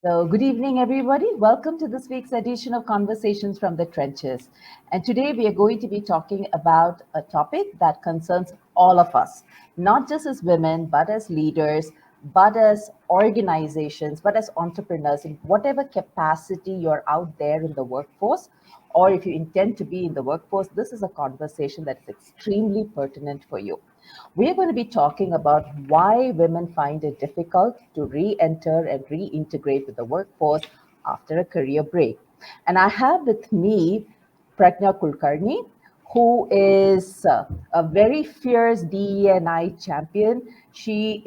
So, good evening, everybody. Welcome to this week's edition of Conversations from the Trenches. And today we are going to be talking about a topic that concerns all of us, not just as women, but as leaders, but as organizations, but as entrepreneurs in whatever capacity you're out there in the workforce, or if you intend to be in the workforce, this is a conversation that is extremely pertinent for you. We're going to be talking about why women find it difficult to re enter and reintegrate with the workforce after a career break. And I have with me Pragnya Kulkarni, who is a very fierce DE&I champion. She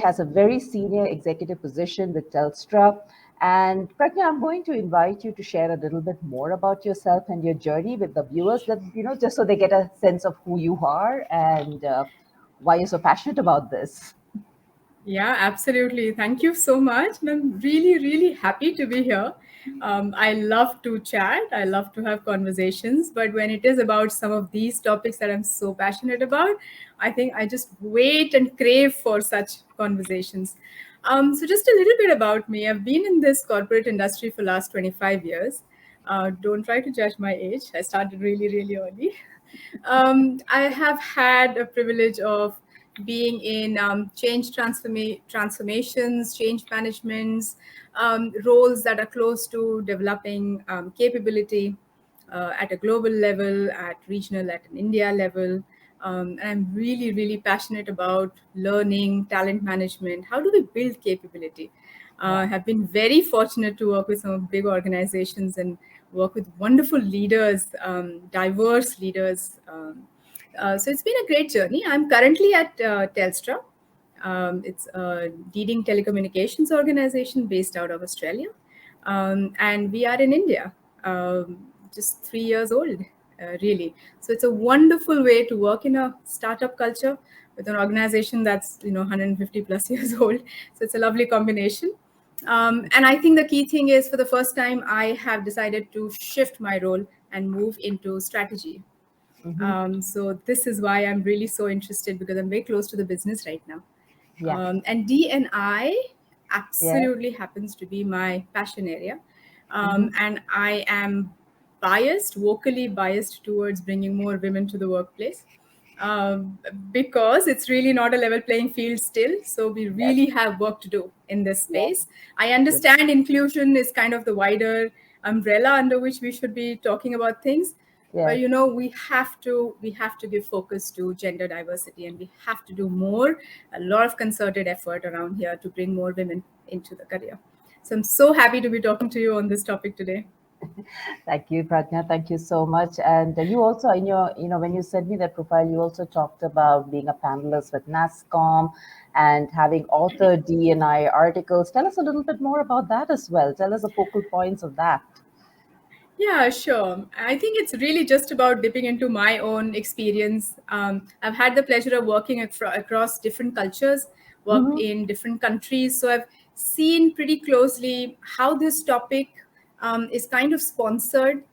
has a very senior executive position with Telstra. And Pragnya, I'm going to invite you to share a little bit more about yourself and your journey with the viewers, that just so they get a sense of who you are and why you're so passionate about this. Yeah, absolutely. Thank you so much. And I'm really, really happy to be here. I love to chat, I love to have conversations. But when it is about some of these topics that I'm so passionate about, I think I just wait and crave for such conversations. So, just a little bit about me. I've been in this corporate industry for last 25 years. Don't try to judge my age. I started really, really early. I have had a privilege of being in transformations, change managements, roles that are close to developing capability at a global level, at regional, at an India level. And I'm really, really passionate about learning, talent management. How do we build capability? Yeah. Have been very fortunate to work with some big organizations and work with wonderful leaders, diverse leaders. So it's been a great journey. I'm currently at Telstra. It's a leading telecommunications organization based out of Australia. And we are in India, just 3 years old, really. So it's a wonderful way to work in a startup culture with an organization that's 150 plus years old. So it's a lovely combination. And I think the key thing is, for the first time, I have decided to shift my role and move into strategy. Hmm. So this is why I'm really so interested, because I'm very close to the business right now. Yeah. And D&I Yeah. absolutely happens to be my passion area. Hmm. And I am biased, vocally biased towards bringing more women to the workplace, um, because it's really not a level playing field still. So we Yes. really have work to do in this Yes. space. I Yes. understand inclusion is kind of the wider umbrella under which we should be talking about things, but Yes. we have to give focus to gender diversity, and we have to do more, a lot of concerted effort around here to bring more women into the career. So I'm so happy to be talking to you on this topic today. Thank you, Pragnya. Thank you so much. And you also, in your, when you sent me that profile, you also talked about being a panelist with NASCOM and having authored D&I articles. Tell us a little bit more about that as well. Tell us the focal points of that. Yeah, sure. I think it's really just about dipping into my own experience. I've had the pleasure of working across different cultures, worked Hmm. in different countries. So I've seen pretty closely how this topic is kind of sponsored,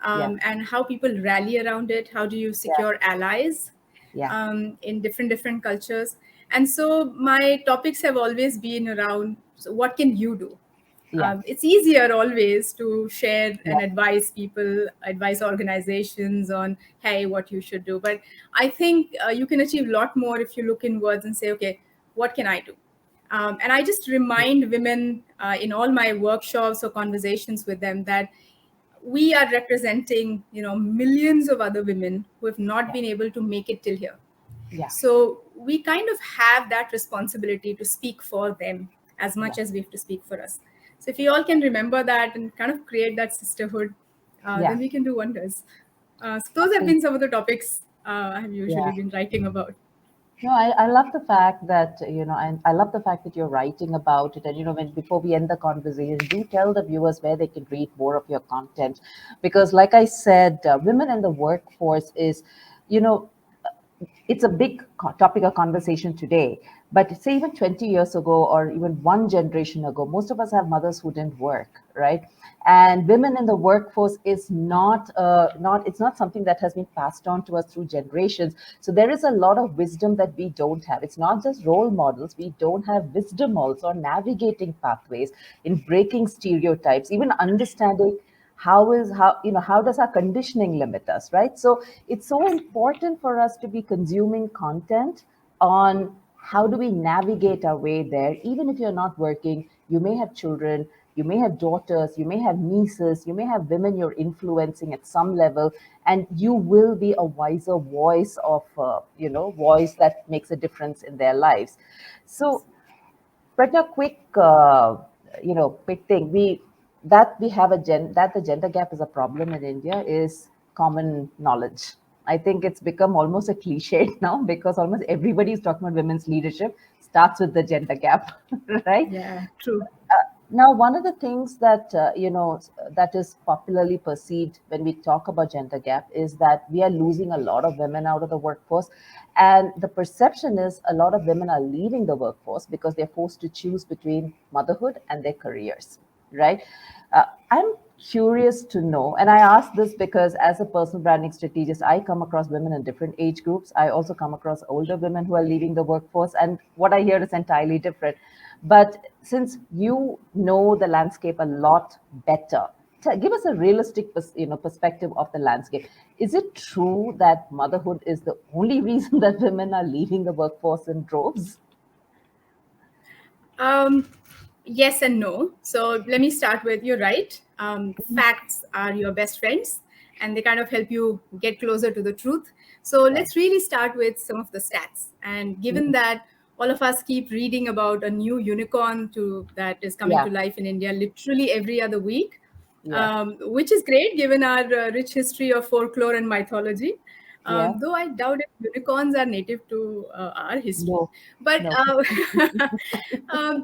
Yeah. and how people rally around it. How do you Yeah. secure allies Yeah. in different cultures? And so my topics have always been around, so what can you do? Yeah. It's easier always to share Yeah. and advise people, advise organizations on, hey, what you should do. But I think you can achieve a lot more if you look inwards and say, okay, what can I do? And I just remind women in all my workshops or conversations with them that we are representing, millions of other women who have not been able to make it till here. Yeah. So we kind of have that responsibility to speak for them as Yeah. much as we have to speak for us. So if we all can remember that and kind of create that sisterhood, Yeah. then we can do wonders. So those have Yeah. been some of the topics I have Yeah. usually been writing about. No, I love the fact that, and I love the fact that you're writing about it. And, when before we end the conversation, do tell the viewers where they can read more of your content. Because, like I said, women in the workforce is, you know, it's a big topic of conversation today. But say even 20 years ago or even one generation ago, most of us have mothers who didn't work, right? And women in the workforce is not it's not something that has been passed on to us through generations. So there is a lot of wisdom that we don't have. It's not just role models. We don't have wisdom also on navigating pathways, in breaking stereotypes, even understanding how does our conditioning limit us, right? So it's so important for us to be consuming content on how do we navigate our way there. Even if you're not working, you may have children, you may have daughters, you may have nieces, you may have women you're influencing at some level, and you will be a wiser voice of voice that makes a difference in their lives. So but a quick thing. We have that the gender gap is a problem in India is common knowledge. I think it's become almost a cliche now because almost everybody is talking about women's leadership starts with the gender gap, right? Yeah, true. Now, one of the things that that is popularly perceived when we talk about gender gap is that we are losing a lot of women out of the workforce, and the perception is a lot of women are leaving the workforce because they're forced to choose between motherhood and their careers, right? I'm curious to know, and I ask this because as a personal branding strategist, I come across women in different age groups. I also come across older women who are leaving the workforce, and what I hear is entirely different. But since you know the landscape a lot better, give us a realistic perspective of the landscape. Is it true that motherhood is the only reason that women are leaving the workforce in droves? Um, yes and no. So let me start with, you're right. Facts are your best friends, and they kind of help you get closer to the truth. So Right. let's really start with some of the stats. And given Mhm. that all of us keep reading about a new unicorn that is coming Yeah, to life in India literally every other week, yeah, which is great given our rich history of folklore and mythology. yeah. Though I doubt if unicorns are native to our history. No, But no.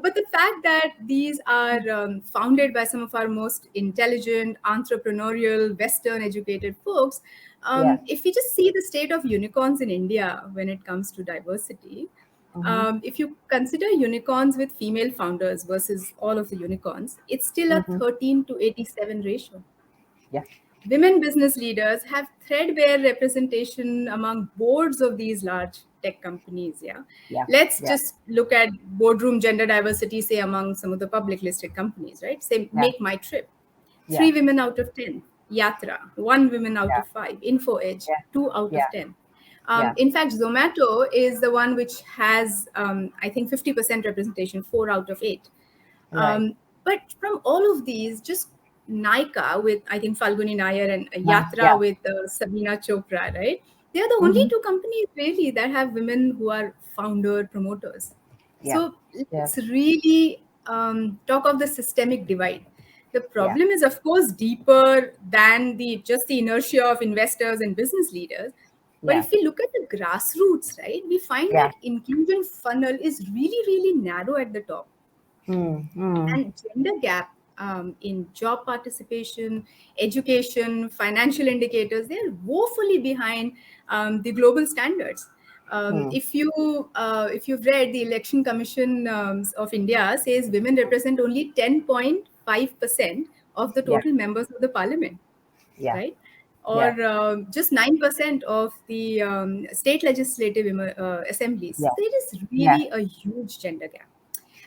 but the fact that these are founded by some of our most intelligent, entrepreneurial, Western educated folks, Yeah. if we just see the state of unicorns in India when it comes to diversity, Mm-hmm. if you consider unicorns with female founders versus all of the unicorns, it's still a Mm-hmm. 13 to 87 ratio. Yeah, Women business leaders have threadbare representation among boards of these large tech companies. Yeah. yeah, Let's yeah, just look at boardroom gender diversity, say, among some of the public listed companies, right? Say, yeah, Make My Trip, yeah, 3 women out of 10. Yatra, 1 woman out yeah, of 5. Info Edge, yeah, 2 out yeah, of 10. yeah. In fact, Zomato is the one which has, I think, 50% representation, 4 out of 8. Right. But from all of these, just Naika with, I think, Falguni Nair, and Yeah. Yatra with Sabina Chopra, right? They are the only Mm-hmm. two companies really that have women who are founder promoters. Yeah, So yeah, let's really talk of the systemic divide. The yeah, problem is, of course, deeper than the just the inertia of investors and business leaders. But yeah, if we look at the grassroots, right, we find yeah. that inclusion funnel is really, really narrow at the top, Mm, mm. and gender gap in job participation, education, financial indicators, they're woefully behind the global standards. Mm. If you've read, the Election Commission of India says women represent only 10.5% of the Yeah, total members of the parliament, yeah, right? Or yeah, just 9% of the state legislative assemblies. yeah, There is yeah, really a huge gender gap.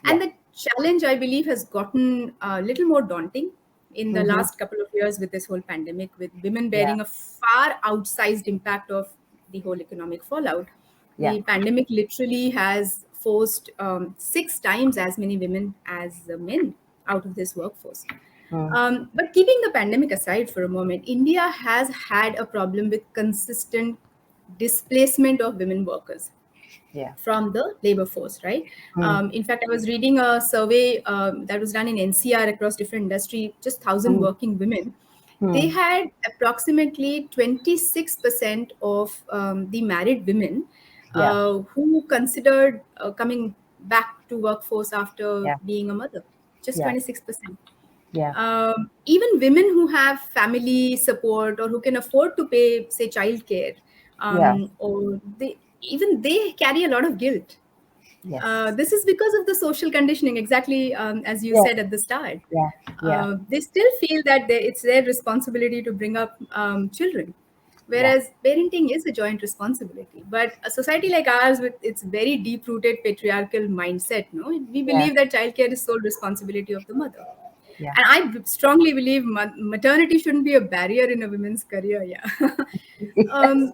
And yeah. the challenge, I believe, has gotten a little more daunting in the Mm-hmm. last couple of years with this whole pandemic, with women Yeah, bearing a far outsized impact of the whole economic fallout. yeah, The pandemic literally has forced 6 times as many women as men out of this workforce. mm. But keeping the pandemic aside for a moment, India has had a problem with consistent displacement of women workers Yeah. from the labor force, right? Mm. In fact, I was reading a survey that was done in NCR across different industry, just 1,000 Mm. working women. They Mm. had approximately 26% of the married women Yeah, who considered coming back to workforce after yeah, being a mother. Just yeah, 26%. yeah, Even women who have family support or who can afford to pay, say, childcare, yeah, or they carry a lot of guilt. Yes. This is because of the social conditioning, exactly as you Yeah. said at the start. Yeah. Yeah. They still feel that it's their responsibility to bring up children, Yeah. whereas parenting is a joint responsibility. But a society like ours, with its very deep-rooted patriarchal mindset, no, we Yeah. believe that childcare is sole responsibility of the mother. Yeah. And strongly believe maternity shouldn't be a barrier in a woman's career. Yeah. Yes. um,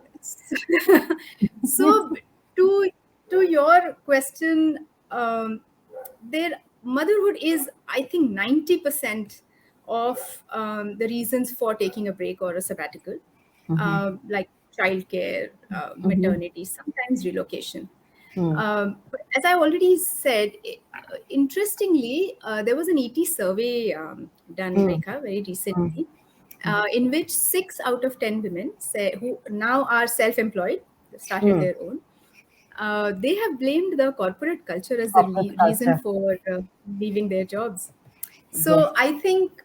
so to your question, their motherhood is, I think, 90% of the reasons for taking a break or a sabbatical, Mm-hmm. like childcare, Mm-hmm. maternity, sometimes relocation. Mm. But as I already said, interestingly, there was an ET survey done, Mm. Rekha, very Mm. recently, Mm. in which 6 out of 10 women say, who now are self-employed, started Mm. their own, they have blamed the corporate culture as the Corporate reason culture. for leaving their jobs. Yes. So I think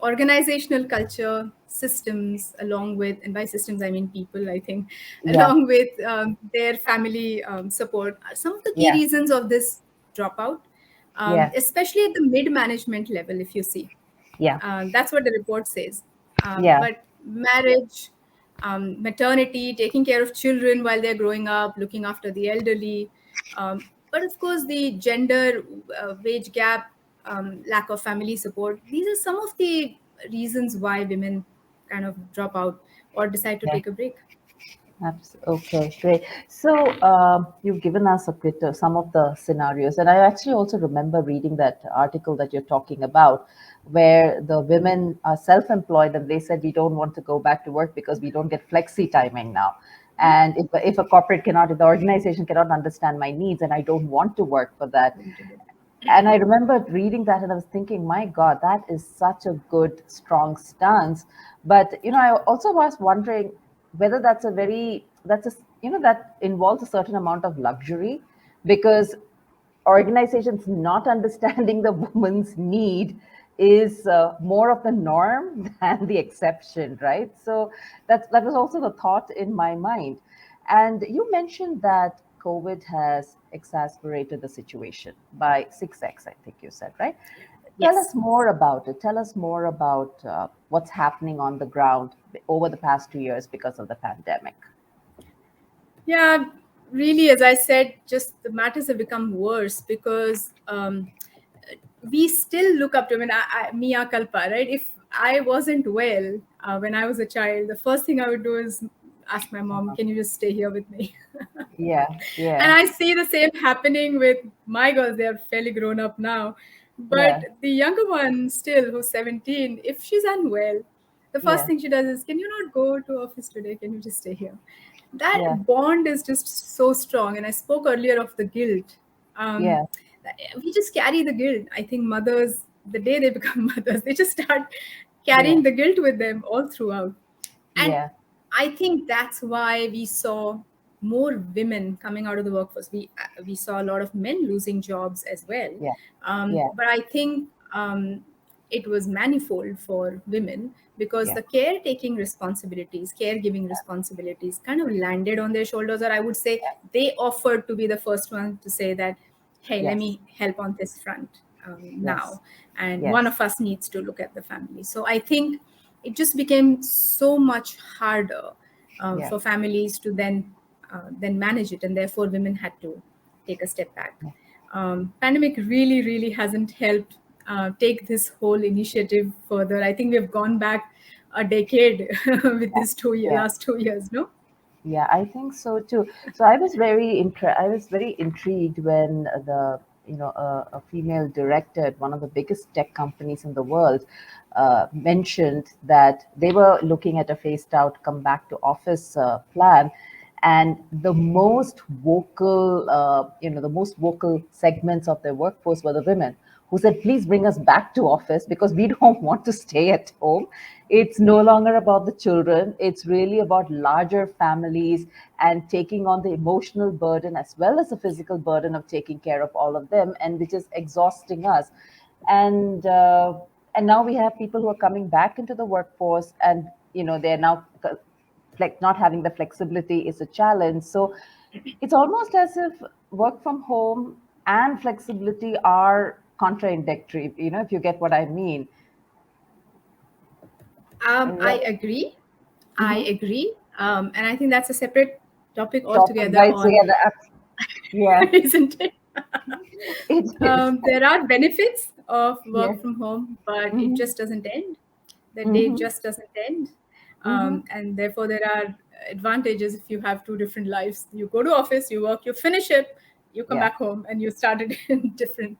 organizational culture, systems, along with, and by systems I mean people, I think, Yeah. along with their family support, are some of the key Yeah. reasons of this dropout, Yeah. especially at the mid management level, if you see. Yeah. That's what the report says. Yeah. But marriage, maternity, taking care of children while they're growing up, looking after the elderly, but of course, the gender wage gap, lack of family support, these are some of the reasons why women kind of drop out or decide to Yeah. take a break. Okay, great. So you've given us a bit of some of the scenarios, and I actually also remember reading that article that you're talking about, where the women are self-employed and they said we don't want to go back to work because we don't get flexi timing now. Yeah. And if a corporate cannot, if the organization cannot understand my needs, and I don't want to work for that, and I remember reading that and I was thinking, my God, that is such a good, strong stance. But, I also was wondering whether that's a, that involves a certain amount of luxury because organizations not understanding the woman's need is more of the norm than the exception, right? So that was also the thought in my mind. And you mentioned that COVID has exacerbated the situation by 6x, I think you said, right? Tell us Yes. more about it. Tell us more about what's happening on the ground over the past 2 years because of the pandemic. Yeah, really, as I said, just the matters have become worse because we still look up to, I mean, Mia Kalpa, right? If I wasn't well when I was a child, the first thing I would do is ask my mom, can you just stay here with me? Yeah, And yeah, I see the same happening with my girls. They're fairly grown up now. But yeah, the younger one, still, who's 17, if she's unwell, the first yeah, thing she does is, can you not go to office today? Can you just stay here? That yeah, bond is just so strong. And I spoke earlier of the guilt. Um, yeah, we just carry the guilt. I think mothers, the day they become mothers, they just start yeah, carrying the guilt with them all throughout. And yeah, I think that's why we saw more women coming out of the workforce. We saw a lot of men losing jobs as well. yeah, yeah, But I think it was manifold for women because yeah, the caretaking responsibilities, caregiving responsibilities kind of landed on their shoulders, or I would say they offered to be the first one to say that, hey, let yes, me help on this front yes, now. And one yes, of us needs to look at the family. So I think it just became so much harder yeah, for families to then manage it, and therefore women had to take a step back. yeah, Pandemic really hasn't helped take this whole initiative further. I think we've gone back a decade with yeah, this 2 year yeah. last 2 years, no? Yeah, I think so too. So I was very intrigued when a female director at one of the biggest tech companies in the world mentioned that they were looking at a phased out come back to office plan, and the most vocal segments of their workforce were the women who said, please bring us back to office because we don't want to stay at home. It's no longer about the children. It's really about larger families and taking on the emotional burden as well as the physical burden of taking care of all of them, and which is exhausting us. And and now we have people who are coming back into the workforce, and they're now like not having the flexibility is a challenge. So it's almost as if work from home and flexibility are contradictory, if you get what I mean. I Right. agree. I Mm-hmm. agree. And I think that's a separate topic Topic altogether right on, together. Yeah. isn't it? It is. There are benefits of Yes. work from home, but it Mm-hmm. just doesn't end. The day Mm-hmm. just doesn't end. Mm-hmm. And therefore, there are advantages if you have two different lives. You go to office, you work, you finish it, you come Yeah. back home, and you started in different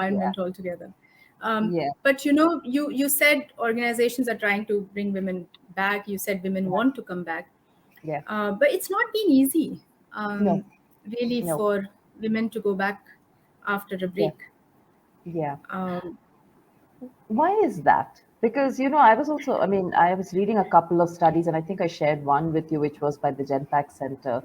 Yeah. environment altogether. Yeah. But you said organizations are trying to bring women back. You said women Yeah. want to come back, Yeah. but it's not been easy, No. really, No. for women to go back after a Yeah. break. Yeah. Um, Why is that? Because, I was also, I mean, I was reading a couple of studies, and I think I shared one with you, which was by the Genpact Center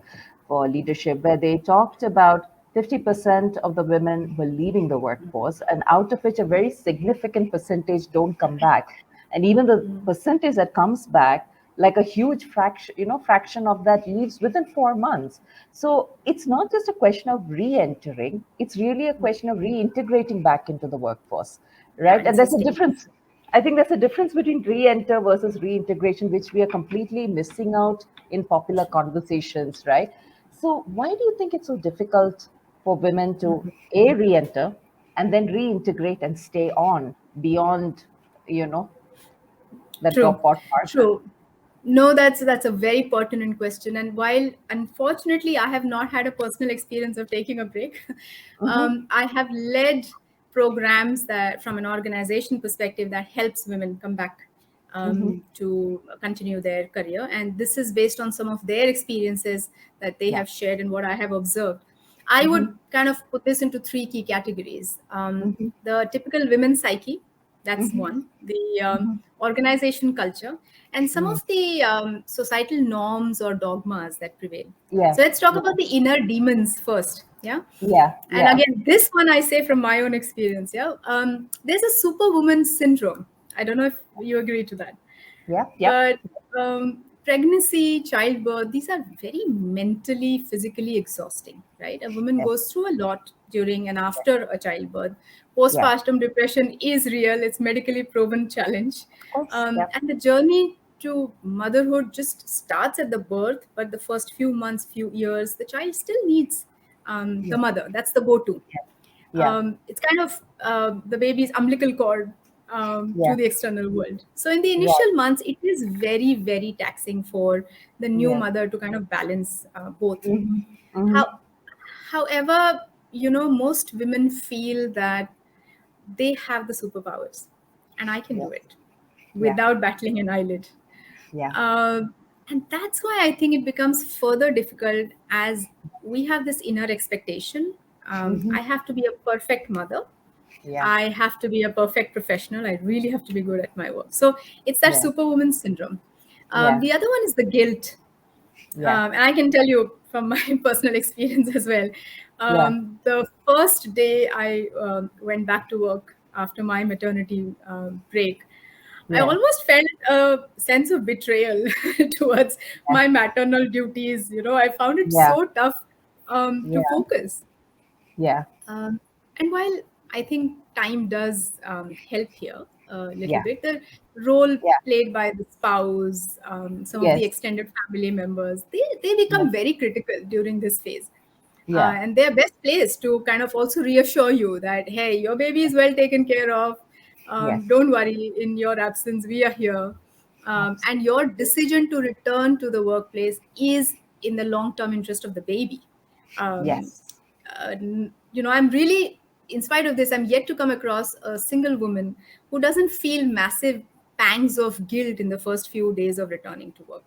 for Leadership, where they talked about 50% of the women were leaving the workforce, and out of which a very significant percentage don't come back. And even the percentage that comes back, like a huge fraction of that leaves within 4 months. So it's not just a question of re-entering, it's really a question of reintegrating back into the workforce, yeah, right? and And there's a sustain. difference. I think there's a difference between re-enter versus reintegration, which we are completely missing out in popular conversations, right? So why do you think it's so difficult for women to re-enter and then reintegrate and stay on beyond, you know, the True, drop out mark? true. No, that's a very pertinent question. And while unfortunately I have not had a personal experience of taking a break, Mm-hmm, I have led programs that, from an organization perspective, that helps women come back mm-hmm, to continue their career. And this is based on some of their experiences that they yeah. have shared and what I have observed. I Mm-hmm, would kind of put this into three key categories. mm-hmm, The typical women's psyche, that's mm-hmm, one. The mm-hmm, organization culture, and some mm. of the societal norms or dogmas that prevail. Yeah, So let's talk yeah, about the inner demons first. Yeah. yeah, And yeah, again, this one I say from my own experience. Yeah. There's a superwoman syndrome. I don't know if you agree to that, yeah, yeah, but pregnancy, childbirth, these are very mentally, physically exhausting, right? A woman yes, goes through a lot during and after a childbirth. yeah, Postpartum depression is real, it's medically proven challenge. of course, yeah, And the journey to motherhood just starts at the birth, but the first few months, few years, the child still needs the yeah, mother. That's the go to. yeah, It's kind of the baby's umbilical cord yeah, to the external world. So in the right, initial months, it is very, very taxing for the new yeah, mother to kind of balance both. mm-hmm, mm-hmm, How, however, most women feel that they have the superpowers, and I can yeah, do it yeah, without battling an eyelid. yeah, And that's why I think it becomes further difficult as we have this inner expectation. mm-hmm, I have to be a perfect mother. yeah, I have to be a perfect professional. I really have to be good at my work. So it's that yeah, superwoman syndrome. yeah, The other one is the guilt. yeah, And I can tell you from my personal experience as well. yeah, The first day I went back to work after my maternity break, I yeah, almost felt a sense of betrayal towards my maternal duties. I found it yeah, so tough to yeah, focus. yeah, And while I think time does help here a little yeah, bit, the role yeah, played by the spouse, some of the yes, extended family members, they yes, become very critical during this phase. yeah, And they're best placed to kind of also reassure you that, hey, your baby is well taken care of. yes, Don't worry, in your absence, we are here. And your absolutely, decision to return to the workplace is in the long term interest of the baby. Um, yes, I'm really, in spite of this, I'm yet to come across a single woman who doesn't feel massive pangs of guilt in the first few days of returning to work.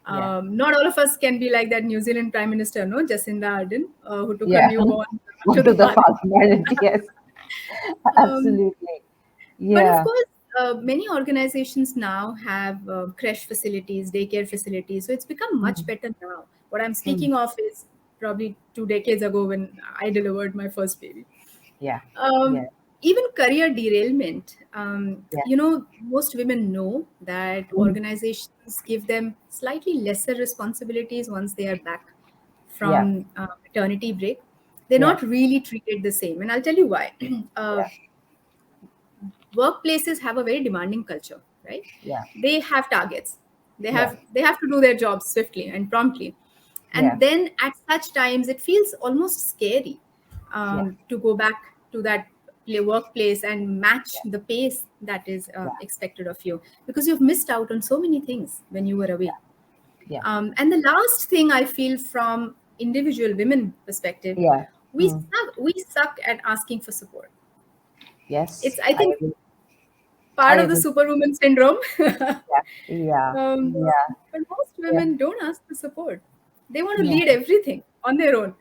yeah, Not all of us can be like that New Zealand Prime Minister, no, Jacinda Ardern, who took her yeah, newborn go to to the the father. father, yes, Um, absolutely, but of yeah, course, many organizations now have creche facilities, daycare facilities, so it's become much mm, better now. What I'm mm, speaking of is probably 2 decades ago when I delivered my first baby. yeah, yeah, um, Even career derailment, yeah, most women know that mm, organizations give them slightly lesser responsibilities once they are back yeah, from maternity break. they're Yeah. not really treated the same. And I'll tell you why. uh, Yeah. Workplaces have a very demanding culture, right? Yeah. They have targets. they Yeah. have they have to do their jobs swiftly and promptly. Yeah. And then at such times it feels almost scary, Yeah. to go back to that workplace and match Yeah. the pace that is Yeah. expected of you, because you've missed out on so many things when you were away. Yeah. And the last thing I feel from individual women perspective, Yeah. Mm. we suck at asking for support. It's, Yes, I I think, agree. I part of the agree. superwoman syndrome. Yeah. Yeah. um, Yeah. but most Yeah. women don't ask for support. They want to No. lead everything on their own.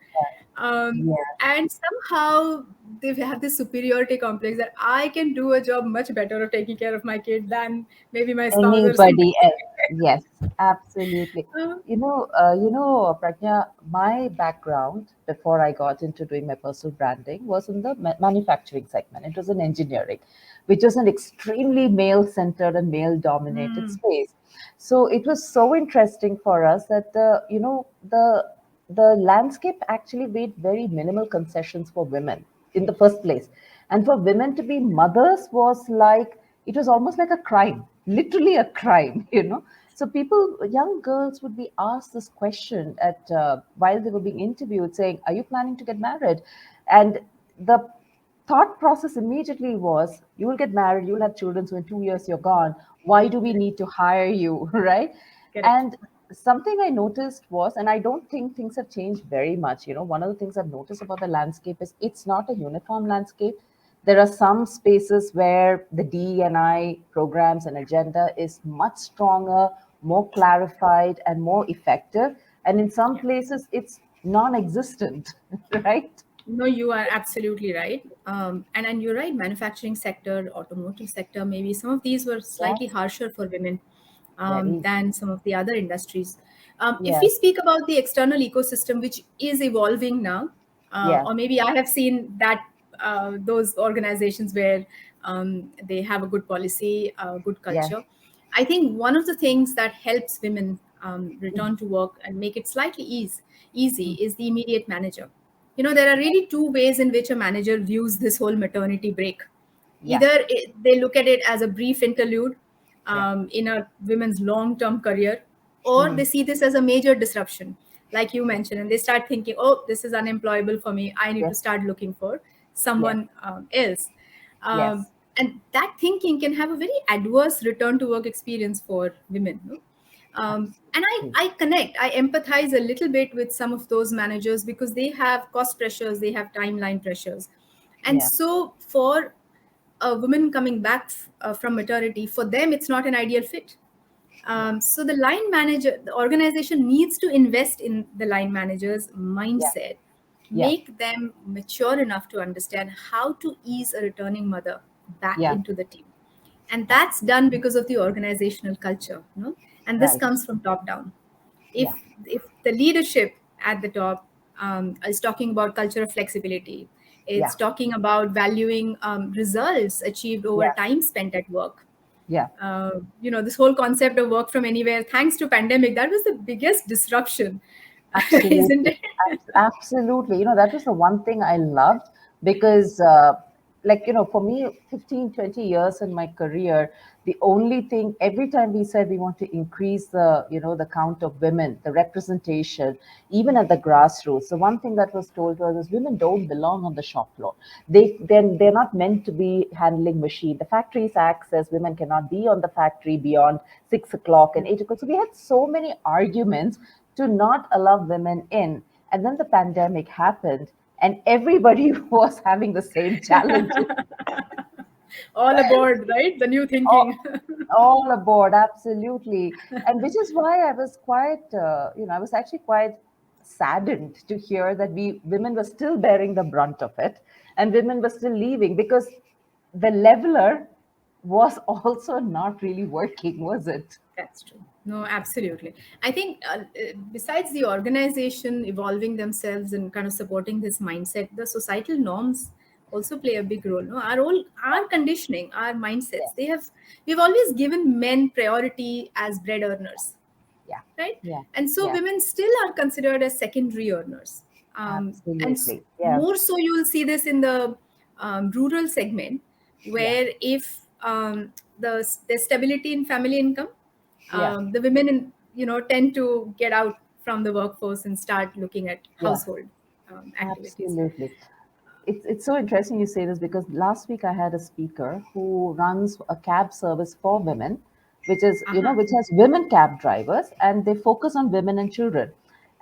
Yeah. And somehow they have this superiority complex that I can do a job much better of taking care of my kid than maybe my spouse or something. Anybody else. Yes, absolutely. Uh, Pragnya, my background before I got into doing my personal branding was in the manufacturing segment. It was in engineering, which was an extremely male-centered and male-dominated mm, space. So it was so interesting for us that the landscape actually made very minimal concessions for women in the first place. And for women to be mothers was like, it was almost like a crime, literally a crime, So people, young girls would be asked this question while they were being interviewed, saying, "Are you planning to get married?" And the thought process immediately was, "You will get married, you will have children, so in 2 years you're gone. Why do we need to hire you?" Right? correct. And something I noticed was, and I don't think things have changed very much. One of the things I've noticed about the landscape is it's not a uniform landscape. There are some spaces where the DEI programs and agenda is much stronger, more clarified, and more effective. And in some Yeah. places, it's non existent, right? No, you are absolutely right. And you're right, manufacturing sector, automotive sector, maybe some of these were slightly Yes, harsher for women very. than some of the other industries. If Yeah, we speak about the external ecosystem, which is evolving now, yeah, or maybe I have seen that those organizations where they have a good policy, good yeah, culture. I think one of the things that helps women mm, return to work and make it slightly easy mm, is the immediate manager. There are really two ways in which a manager views this whole maternity break. yeah, Either they look at it as a brief interlude yeah, in a women's long-term career, or mm, they see this as a major disruption, like you yeah, mentioned, and they start thinking, "Oh, this is unemployable for me. I need to yes, start looking for yes, someone else." Um, yes, and that thinking can have a very adverse return to work experience for women. No? And absolutely. I connect, I empathize a little bit with some of those managers because they have cost pressures, they have timeline pressures. And Yeah, so for a woman coming back from maternity, for them, it's not an ideal fit. yeah, So the line manager, the organization needs to invest in the line manager's yeah, mindset, yeah, make them mature enough to understand how to ease a returning mother back yeah, into the team. And that's done absolutely. because of the organizational culture, and this Right. comes from top down. Yeah, If the leadership at the top is talking about culture of flexibility, yeah, it's talking about valuing results achieved over yeah, time spent at work. yeah. This whole concept of work from anywhere, thanks to pandemic, that was the biggest disruption. Isn't Absolutely. it? Absolutely. That was the one thing I loved because, for me, 15, 20 years in my career, the only thing, every time we said we want to increase the count of women, the representation, even at the grassroots, the one thing that was told to us is women don't belong on the shop floor. They're not meant to be handling machine. The Factories Act says women cannot be on the factory beyond 6 o'clock and 8 o'clock. So we had so many arguments to not allow women in. And then the pandemic happened, and everybody was having the same challenges. All aboard, right? The new thinking. all, all aboard, absolutely. And which is why I was I was actually quite saddened to hear that we women were still bearing the brunt of it, and women were still leaving because the leveler was also not really working, was it? That's true. No, absolutely. I think besides the organization evolving themselves and kind of supporting this mindset, the societal norms also play a big role. No, our conditioning, our Yeah, mindsets. We've always given men priority as bread earners, yeah, right? yeah, And so yeah, women still are considered as secondary earners. And Absolutely. Yeah. more so, you will see this in the rural segment, Yeah. where if there's stability in family income, Yeah. the women tend to get out from the workforce and start looking at Yeah. household activities. Absolutely. It's so interesting you say this because last week I had a speaker who runs a cab service for women, which is, Uh-huh. which has women cab drivers and they focus on women and children.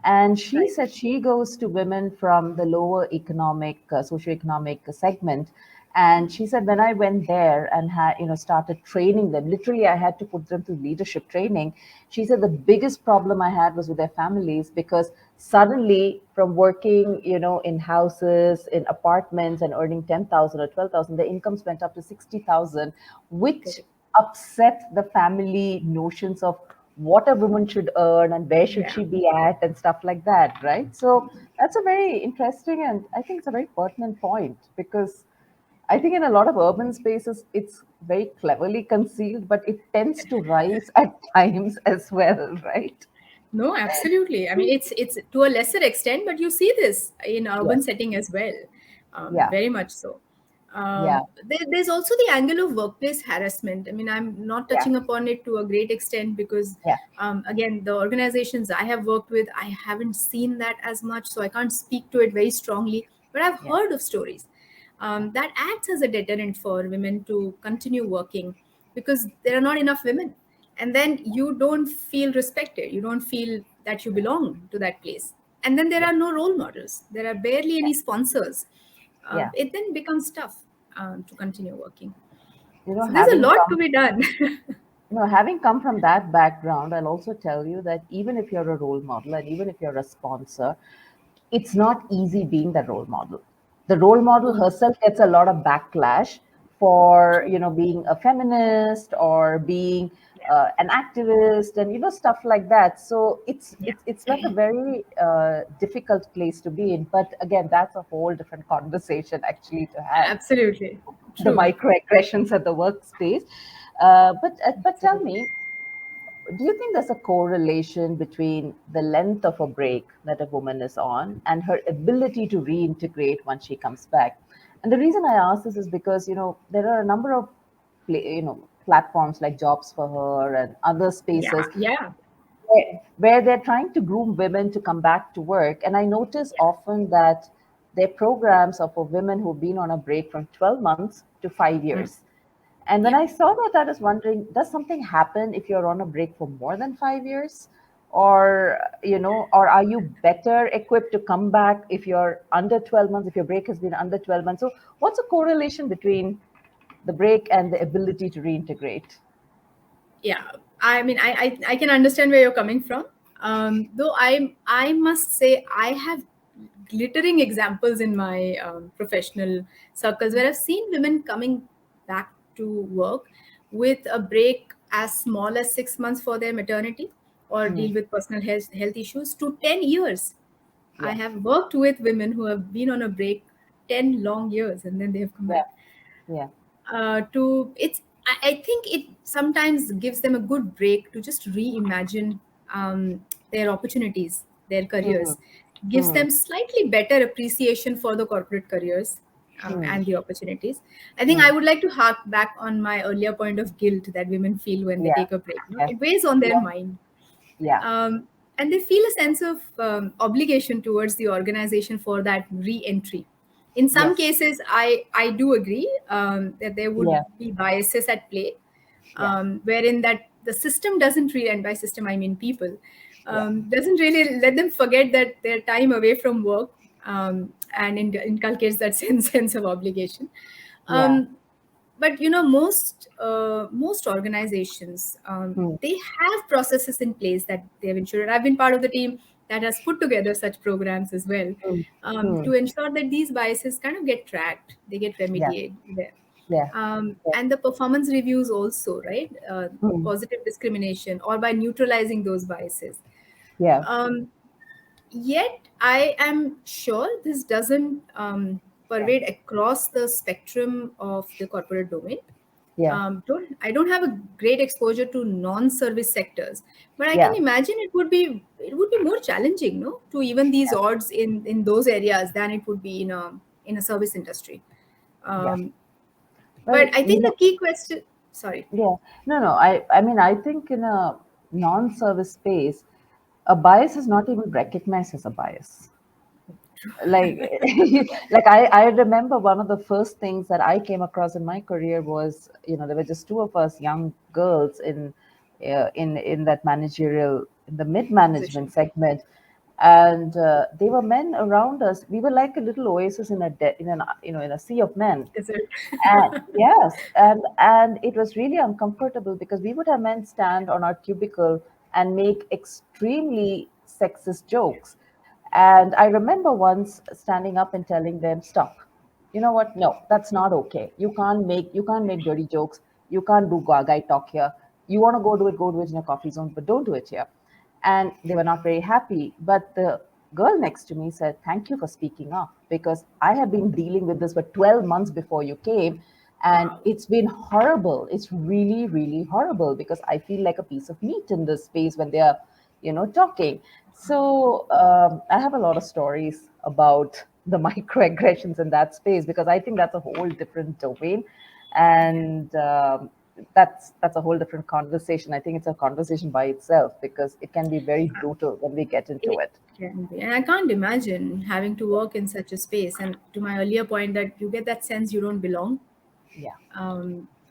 And she Right. said she goes to women from the lower economic, socioeconomic segment. And she said when I went there and had, started training them, literally I had to put them through leadership training. She said the biggest problem I had was with their families because suddenly from working, in houses, in apartments and earning 10,000 or 12,000, the incomes went up to 60,000, which Correct. upset the family notions of what a woman should earn and where should Yeah. she be at and stuff like that, right? So that's a very interesting and I think it's a very pertinent point because I think in a lot of urban spaces it's very cleverly concealed, but it tends to rise at times as well, right? No, absolutely. I mean, it's to a lesser extent, but you see this in urban Yes. setting as well, Yeah. very much so. Yeah. There's also the angle of workplace harassment. I mean, I'm not Yeah. touching upon it to a great extent because, Yeah. again, the organizations I have worked with, I haven't seen that as much, so I can't speak to it very strongly. But I've Yeah. heard of stories that acts as a deterrent for women to continue working because there are not enough women, and then you don't feel respected, you don't feel that you belong to that place, and then there Yeah. are no role models, there are barely any sponsors. Yeah. It then becomes tough to continue working. You know, So there's a having lot to come be done. having come from that background, I'll also tell you that even if you're a role model and even if you're a sponsor, it's not easy being the role model. The role model Oh, no. herself gets a lot of backlash for, True. being a feminist or being Yeah. an activist and stuff like that. So it's Yeah. it's it's like a very difficult place to be in. But again, that's a whole different conversation actually to have, Absolutely. the True. microaggressions at the workspace. But tell Absolutely. me, do you think there's a correlation between the length of a break that a woman is on and her ability to reintegrate once she comes back? And the reason I ask this is because there are a number of platforms like Jobs for Her and other Yeah. spaces Yeah. where they're trying to groom women to come back to work. And I notice Yeah. often that their programs are for women who've been on a break from 12 months to five Mm. years. And when Yeah. I saw that, I was wondering, does something happen if you're on a break for more than 5 years? Or are you better equipped to come back if you're under 12 months, if your break has been under 12 months? So, what's a correlation between the break and the ability to reintegrate? Yeah. I mean, I can understand where you're coming from. Though I must say I have glittering examples in my professional circles where I've seen women coming back to work with a break as small as 6 months for their maternity or Hmm. deal with personal health issues to 10 years. I Yeah, have worked with women who have been on a break 10 long years and then they have come yeah, back. yeah, To it's I think it sometimes gives them a good break to just reimagine their opportunities, their hmm, careers, gives hmm, them slightly better appreciation for the corporate careers hmm, and the opportunities. I think I hmm. would like to hark back on my earlier point of guilt that women feel when they Yeah, take a break. yeah, It weighs on their yeah, mind, yeah, and they feel a sense of obligation towards the organization for that re-entry. In some yes, cases, I do agree that there would yeah, be biases at play, yeah, wherein that the system doesn't really, and by system I mean people, yeah, doesn't really let them forget that their time away from work, and inculcates that sense of obligation. yeah, Um, but most organizations, hmm, they have processes in place that they have ensured. I've been part of the team that has put together such programs as well, hmm, hmm. to ensure that these biases kind of get tracked, they get Yeah, remediated there. yeah, yeah, And the performance reviews also, right? hmm, Positive discrimination or by neutralizing those biases. yeah, um, Yet, I am sure this doesn't yeah, pervade across the spectrum of the corporate domain. Yeah. I don't have a great exposure to non-service sectors, but I can Yeah. imagine it would be more challenging, no, to even these Yeah. odds in those areas than it would be in a service industry. Yeah. um, Well, but I think the key question, sorry. yeah. No, no. I mean, I think in a non-service space, a bias is not even recognized as a bias. Like, like I remember one of the first things that I came across in my career was, there were just two of us young girls in that managerial, in the mid-management Position. segment, and they were men around us. We were like a little oasis in in a sea of men. Is it? And yes, and it was really uncomfortable because we would have men stand on our cubicle and make extremely sexist jokes. And I remember once standing up and telling them, "Stop. You know what? No, that's not okay. You can't make dirty jokes. You can't do guy talk here. You want to go do it in a coffee zone, but don't do it here." And they were not very happy. But the girl next to me said, "Thank you for speaking up because I have been dealing with this for 12 months before you came. And Wow. it's been horrible. It's really, really horrible because I feel like a piece of meat in this space when they are, talking." So I have a lot of stories about the microaggressions in that space because I think that's a whole different domain. And that's a whole different conversation. I think it's a conversation by itself because it can be very brutal when we get into It it. can be. And I can't imagine having to work in such a space. And to my earlier point, that you get that sense you don't belong. Yeah,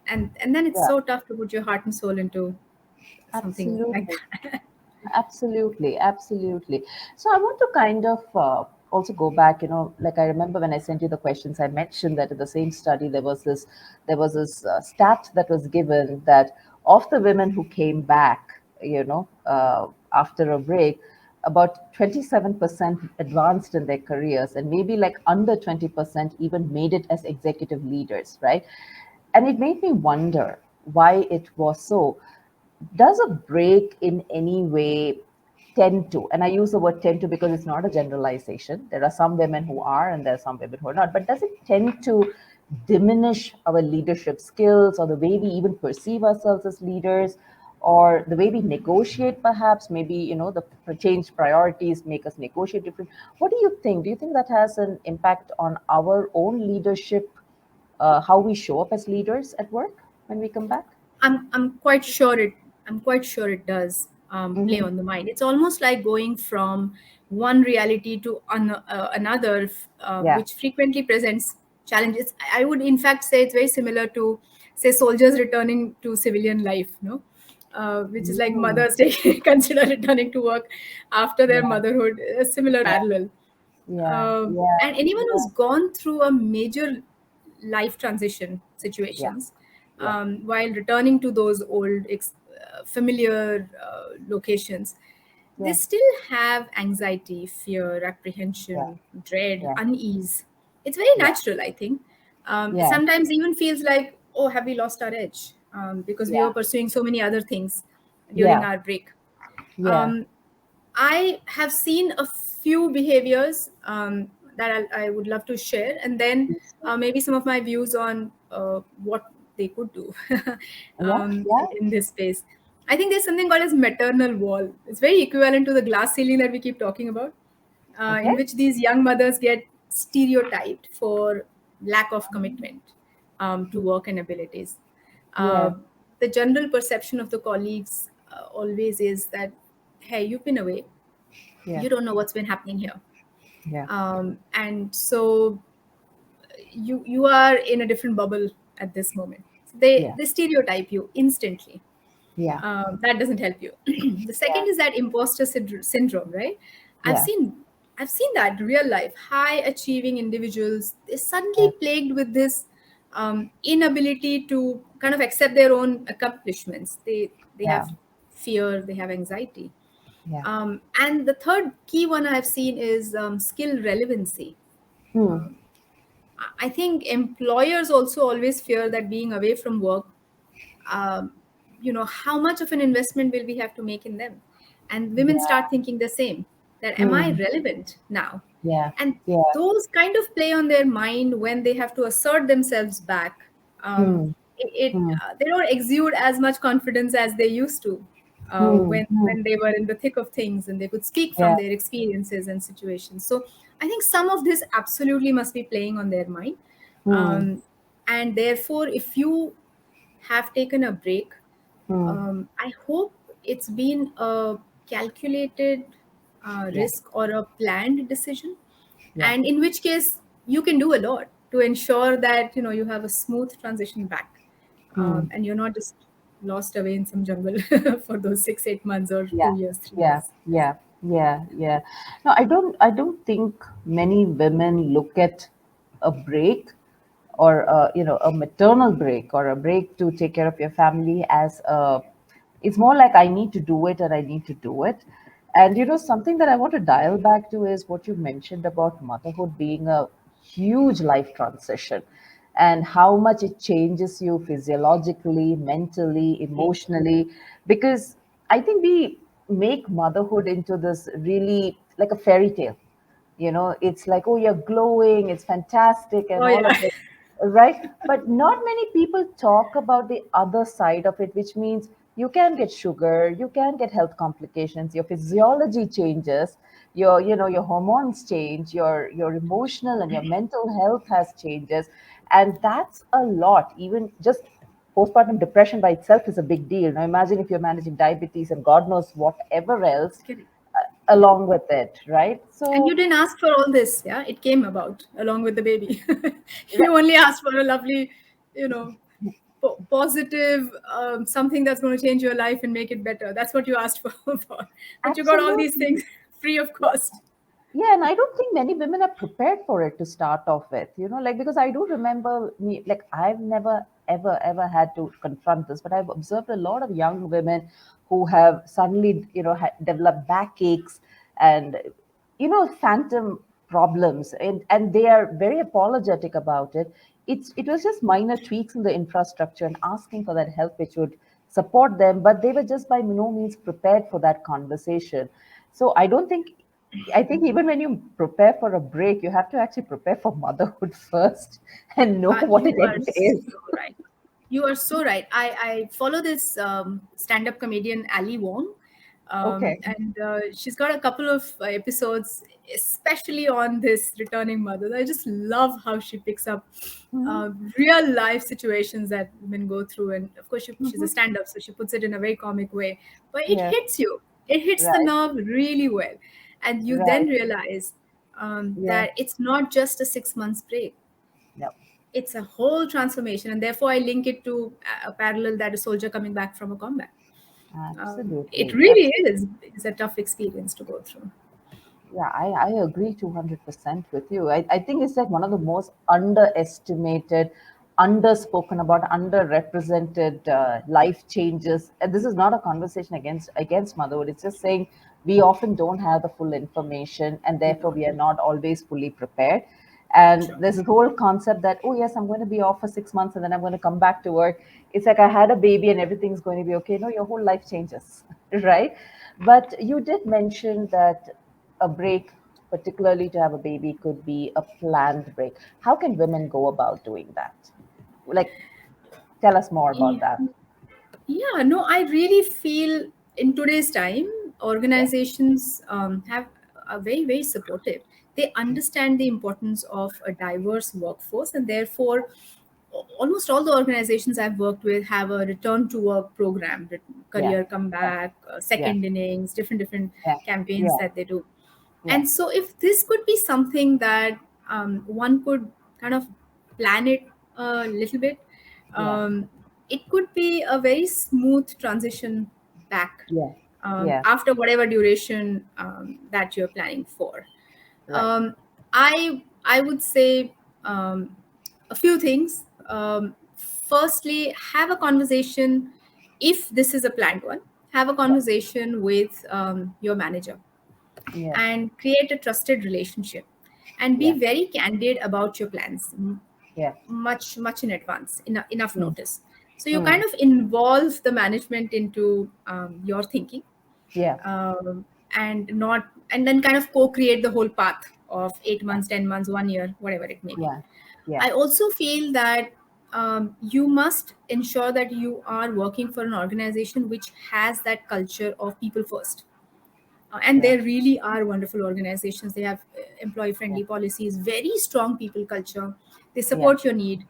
And then it's yeah, so tough to put your heart and soul into something like absolutely. that. Absolutely, absolutely. So I want to kind of also go back. Like I remember when I sent you the questions, I mentioned that in the same study there was this stat that was given that of the women who came back, after a break, about 27% advanced in their careers, and maybe like under 20% even made it as executive leaders, right? And it made me wonder why it was so. Does a break in any way tend to, and I use the word tend to because it's not a generalization, there are some women who are and there are some women who are not, but does it tend to diminish our leadership skills or the way we even perceive ourselves as leaders, or the way we negotiate? Perhaps maybe the changed priorities make us negotiate different. What do you think that has an impact on our own leadership, how we show up as leaders at work when we come back? I'm quite sure it does play Hmm. on the mind. It's almost like going from one reality to another, Yeah. which frequently presents challenges. I would in fact say it's very similar to, say, soldiers returning to civilian life, no, which is like Mm. mothers consider returning to work after their Yeah, motherhood, a similar yeah, parallel. yeah, yeah, And anyone yeah, who's gone through a major life transition yeah, situations, yeah, while returning to those old familiar locations, they yeah, still have anxiety, fear, yeah, apprehension, dread, yeah, unease. It's very yeah, natural, I think. It yeah, sometimes even feels like, oh, have we lost our edge? Because we were yeah, pursuing so many other things during yeah, our break. yeah. um, I have seen a few behaviors that I would love to share, and then maybe some of my views on what they could do Yeah, yeah, in this space. I think there's something called as maternal wall. It's very equivalent to the glass ceiling that we keep talking about, in okay, which these young mothers get stereotyped for lack of commitment to work and abilities. yeah, Uh, the general perception of the colleagues always is that, hey, you've been away, yeah, you don't know what's been happening here. yeah, And so you are in a different bubble at this moment. So they yeah, they stereotype you instantly. yeah, That doesn't help you. The yeah, second is that imposter syndrome, right? I've yeah, seen I've seen that real life. High achieving individuals, they're yeah, suddenly plagued with this inability to kind of accept their own accomplishments. They yeah, have fear, they have anxiety. yeah. And the third key one I've seen is skill relevancy. Hmm. Um, I think employers also always fear that being away from work, um, how much of an investment will we have to make in them? And women Yeah. start thinking the same, that am I Hmm. relevant now? Yeah. And Yeah. those kind of play on their mind when they have to assert themselves back. Hmm. Hmm. they don't exude as much confidence as they used to Hmm. Hmm. when they were in the thick of things and they could speak from Yeah. their experiences and situations. So I think some of this absolutely must be playing on their mind. Hmm. um, and therefore, if you have taken a break, Hmm. I hope it's been a calculated Yeah. risk or a planned decision, Yeah. and in which case you can do a lot to ensure that you have a smooth transition back, Hmm. and you're not just lost away in some jungle for those 6 8 months or Yeah. 2 years, three Yeah. years. Yeah. Yeah. Yeah. No, I don't think many women look at a break or a maternal break or a break to take care of your family as a, it's more like I need to do it and I need to do it. And something that I want to dial back to is what you mentioned about motherhood being a huge life transition and how much it changes you physiologically, mentally, emotionally. Because I think we make motherhood into this really like a fairy tale. It's like, oh, you're glowing, it's fantastic, and Oh all yeah. of it, right? But not many people talk about the other side of it, which means you can get sugar, you can get health complications, your physiology changes, your hormones change, your emotional and your mental health has changes, and that's a lot. Even just postpartum depression by itself is a big deal. Now imagine if you're managing diabetes and God knows whatever else Correct. along with it, right? And you So, didn't ask for all this, yeah? It came about along with the baby. You right, only asked for a lovely, you know, positive, something that's going to change your life and make it better. That's what you asked for, for. But you got all these absolutely. things free of cost. Yeah, and I don't think many women are prepared for it to start off with, like because I do remember me, like I've never ever had to confront this, but I've observed a lot of young women who have suddenly, developed backaches and, phantom problems, and they are very apologetic about it. It was just minor tweaks in the infrastructure and asking for that help, which would support them, but they were just by no means prepared for that conversation. So I think even when you prepare for a break, you have to actually prepare for motherhood first and know what it You are entails. so right. You are so right. I follow this stand-up comedian Ali Wong, Okay. and she's got a couple of episodes, especially on this returning mother. I just love how she picks up Hmm. real life situations that women go through, and of course she's a Hmm. stand-up, so she puts it in a very comic way. But it Yeah. hits you. It hits the Right. nerve really well, and you then Right. realize Yeah. that it's not just a 6 months break, No. it's a whole transformation, and therefore I link it to a parallel that a soldier coming back from a combat. It Absolutely. really is a tough experience to go through. Yeah, I agree 200% with you. I think it's like one of the most underestimated, underspoken about, underrepresented life changes. And this is not a conversation against motherhood. It's just saying we often don't have the full information, and We therefore don't. we are not always fully prepared. And Sure. there's this whole concept that, oh yes, I'm going to be off for 6 months and then I'm going to come back to work. It's like I had a baby and everything's going to be okay. No, your whole life changes, right? But you did mention that a break, particularly to have a baby, could be a planned break. How can women go about doing that? Like, tell us more about that. Yeah, no, I really feel in today's time, Yeah, organizations have are very, very supportive. They understand the importance of a diverse workforce, and therefore, almost all the organizations I've worked with have a return to work program, yeah, career yeah, comeback, yeah, second innings, different yeah, campaigns yeah, that they do. yeah, And so, if this could be something that one could kind of plan it a little bit, yeah, um, it could be a very smooth transition back yeah, yeah, after whatever duration that you're planning for. right. I would say a few things. Firstly, have a conversation. If this is a planned one, have a Yeah, conversation with your manager yeah, and create a trusted relationship, and be yeah, very candid about your plans, yeah. much in advance, enough Mm, notice, so you mm, kind of involve the management into your thinking, yeah, um, and then kind of co-create the whole path of 8 months, 10 months, 1 year, whatever it may be. yeah, yeah, I also feel that you must ensure that you are working for an organization which has that culture of people first. And Yeah. there really are wonderful organizations. They have employee Yeah. friendly policies, very strong people culture. They Yeah. support your need.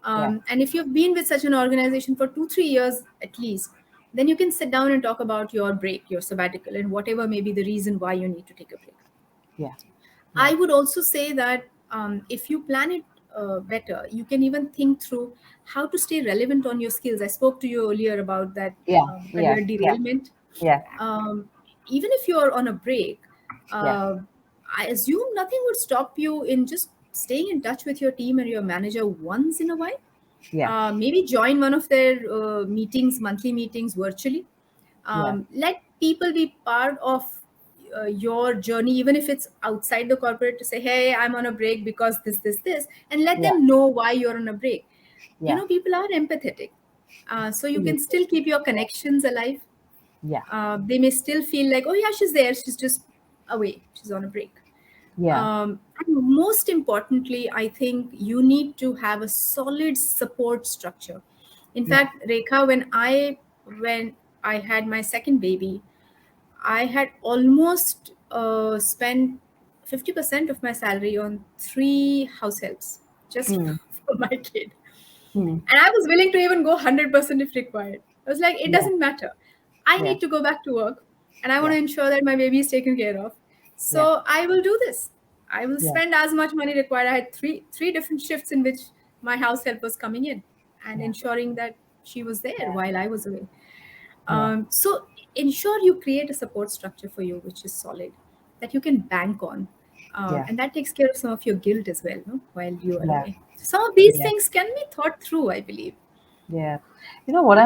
Yeah. And if you've been with such an organization for 2 3 years at least, then you can sit down and talk about your break, your sabbatical, and whatever may be the reason why you need to take a break. Yeah. Yeah. I would also say that if you plan it better, you can even think through how to stay relevant on your skills. I spoke to you earlier about that Yeah. Yeah. career Yeah. derailment. Yeah. Even if you're on a break, Yeah. uh, I assume nothing would stop you in just staying in touch with your team and your manager once in a while. Yeah. Maybe join one of their meetings, monthly meetings virtually. Yeah. Let people be part of your journey, even if it's outside the corporate, to say, hey, I'm on a break because this, and let Yeah. them know why you're on a break. Yeah. People are empathetic. So you can Absolutely. still keep your connections alive. Yeah. They may still feel like, oh yeah, she's there, she's just away, she's on a break. Yeah. And most importantly, I think you need to have a solid support structure. In Yeah. fact, Rekha, when I had my second baby, I had almost spent 50% of my salary on three house helps just Hmm. for my kid. Hmm. And I was willing to even go 100% if required. I was like, it Yeah. doesn't matter. I Yeah. need to go back to work and I want Yeah. to ensure that my baby is taken care of. Yeah. So I will do this. I will Yeah. spend as much money required. I had three different shifts in which my house help was coming in and Yeah. ensuring that she was there Yeah. while I was away. Yeah. So ensure you create a support structure for you which is solid, that you can bank on. Yeah. And that takes care of some of your guilt as well, no? While you are Yeah. away. Some of these Yeah. things can be thought through, I believe. Yeah. What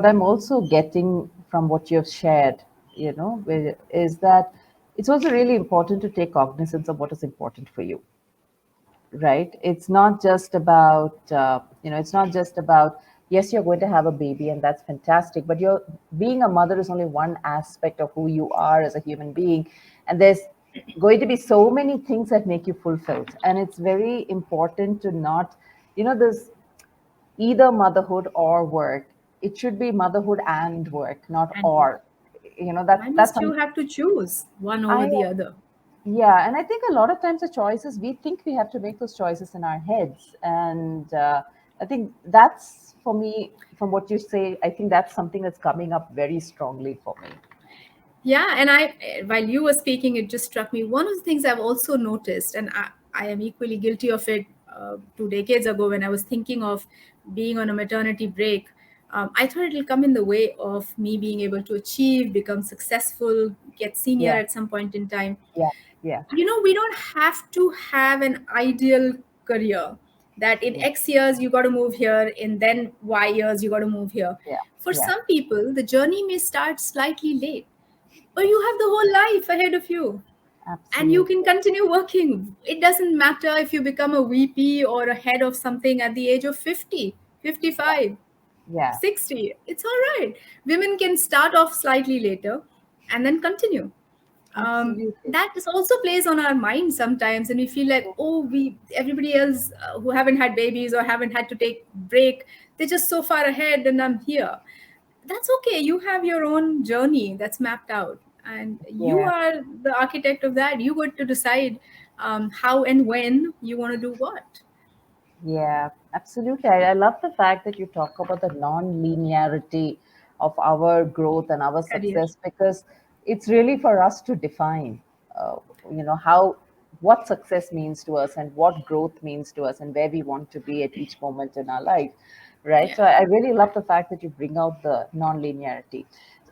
I'm also getting from what you've shared, is that it's also really important to take cognizance of what is important for you, right? It's not just about it's not just about, yes, you're going to have a baby and that's fantastic, but you're being a mother is only one aspect of who you are as a human being, and there's going to be so many things that make you fulfilled, and it's very important to not, there's either motherhood or work. It should be motherhood and work, not And or. why That's must you have to choose one over I the other? yeah, and I think a lot of times the choices, we think we have to make those choices in our heads, and I think that's, for me, from what you say, I think that's something that's coming up very strongly for me. Yeah, and while you were speaking, it just struck me. One of the things I've also noticed, and I am equally guilty of it 2 decades ago when I was thinking of being on a maternity break. I thought it'll come in the way of me being able to achieve, become successful, get senior Yeah, at some point in time. yeah, yeah, We don't have to have an ideal career that in yeah, X years you got to move here, in then Y years you got to move here. yeah, For yeah, some people, the journey may start slightly late, but you have the whole life ahead of you and you can absolutely. continue working. It doesn't matter if you become a VP or a head of something at the age of 50, Yeah, 55, yeah, 60. It's all right. Women can start off slightly later and then continue. absolutely. That is also plays on our mind sometimes, and we feel like, oh, we everybody else who haven't had babies or haven't had to take break, they're just so far ahead and I'm here. That's okay. You have your own journey that's mapped out and you Yeah. are the architect of that. You got to decide how and when you want to do what. Yeah, absolutely. I love the fact that you talk about the non-linearity of our growth and our Career. success, because it's really for us to define, uh, how, what success means to us and what growth means to us and where we want to be at each moment in our life, right? Yeah. So I really love the fact that you bring out the non-linearity.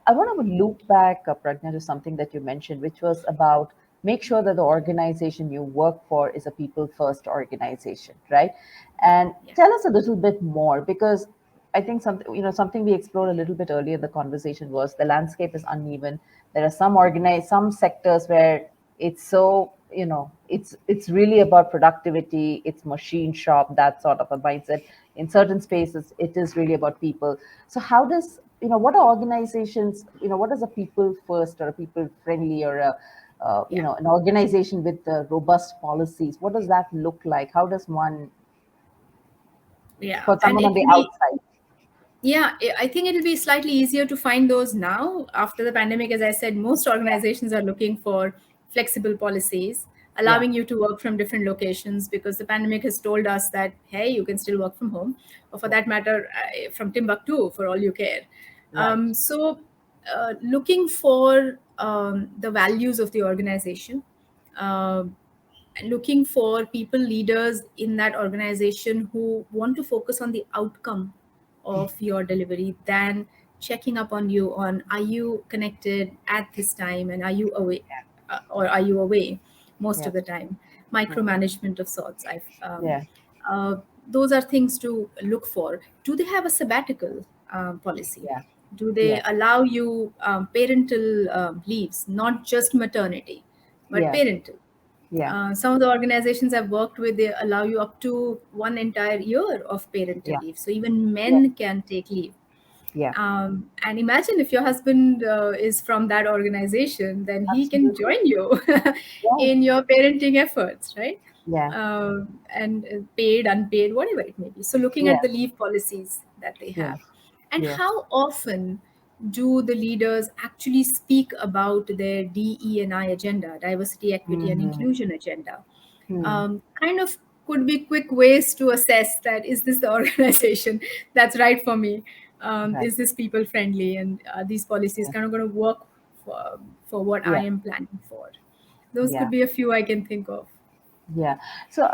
I want to loop back, Pragna, to something that you mentioned, which was about make sure that the organization you work for is a people first organization, right? And Yeah. tell us a little bit more, because I think something we explored a little bit earlier in the conversation was the landscape is uneven. There are some sectors where it's so, it's really about productivity, it's machine shop, that sort of a mindset. In certain spaces it is really about people. So how does, what are organizations, what is a people first or a people friendly or a Yeah. an organization with robust policies, what does that look like? How does one Yeah, for and someone on the it'll be outside. Yeah, I think it'll be slightly easier to find those now after the pandemic. As I said, most organizations are looking for flexible policies, Yeah, allowing you to work from different locations, because the pandemic has told us that, hey, you can still work from home, or for yeah, that matter, from Timbuktu for all you care. right. Looking for the values of the organization, uh, looking for people leaders in that organization who want to focus on the outcome of your delivery than checking up on you on, are you connected at this time, and are you away, or are you away most Yeah, of the time. yeah, Micromanagement of sorts. yeah, Uh, those are things to look for. Do they have a sabbatical policy? yeah, Do they yeah, allow you parental leaves, not just maternity, but yeah, parental? yeah, Some of the organizations I've worked with, they allow you up to one entire year of parental yeah, leave. So even yeah, men can take leave. yeah. And imagine if your husband is from that organization, then he can Absolutely. join you Right. in your parenting efforts, right? Yeah, And paid, unpaid, whatever it may be. So looking yeah, at the leave policies that they yeah, have, and yeah. how often do the leaders actually speak about their DE&I agenda, diversity, equity, and Mm-hmm. inclusion agenda? Hmm. Kind of could be quick ways to assess that, is this the organization that's right for me? Right. Is this people friendly, and these policies Yeah, kind of going to work for what I yeah, am planning for? Those could yeah. be a few I can think of. Yeah. So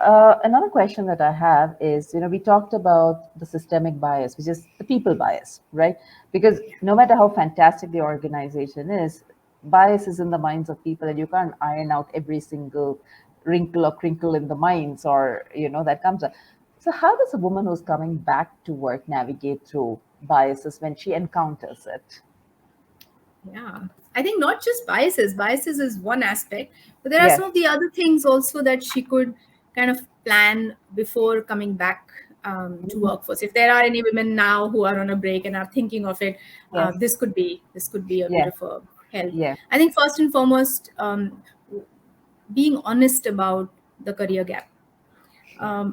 another question that I have is, we talked about the systemic bias, which is the people bias, right? Because no matter how fantastic the organization is, bias is in the minds of people, and you can't iron out every single wrinkle or crinkle in the minds, or that comes up. So how does a woman who's coming back to work navigate through biases when she encounters it? Yeah, I think not just biases. Biases is one aspect, but there are Yes. some of the other things also that she could kind of plan before coming back to Mhm. workforce. If there are any women now who are on a break and are thinking of it, Yes. this could be a bit Yeah. of a help. Yeah. I think first and foremost, being honest about the career gap. Yeah.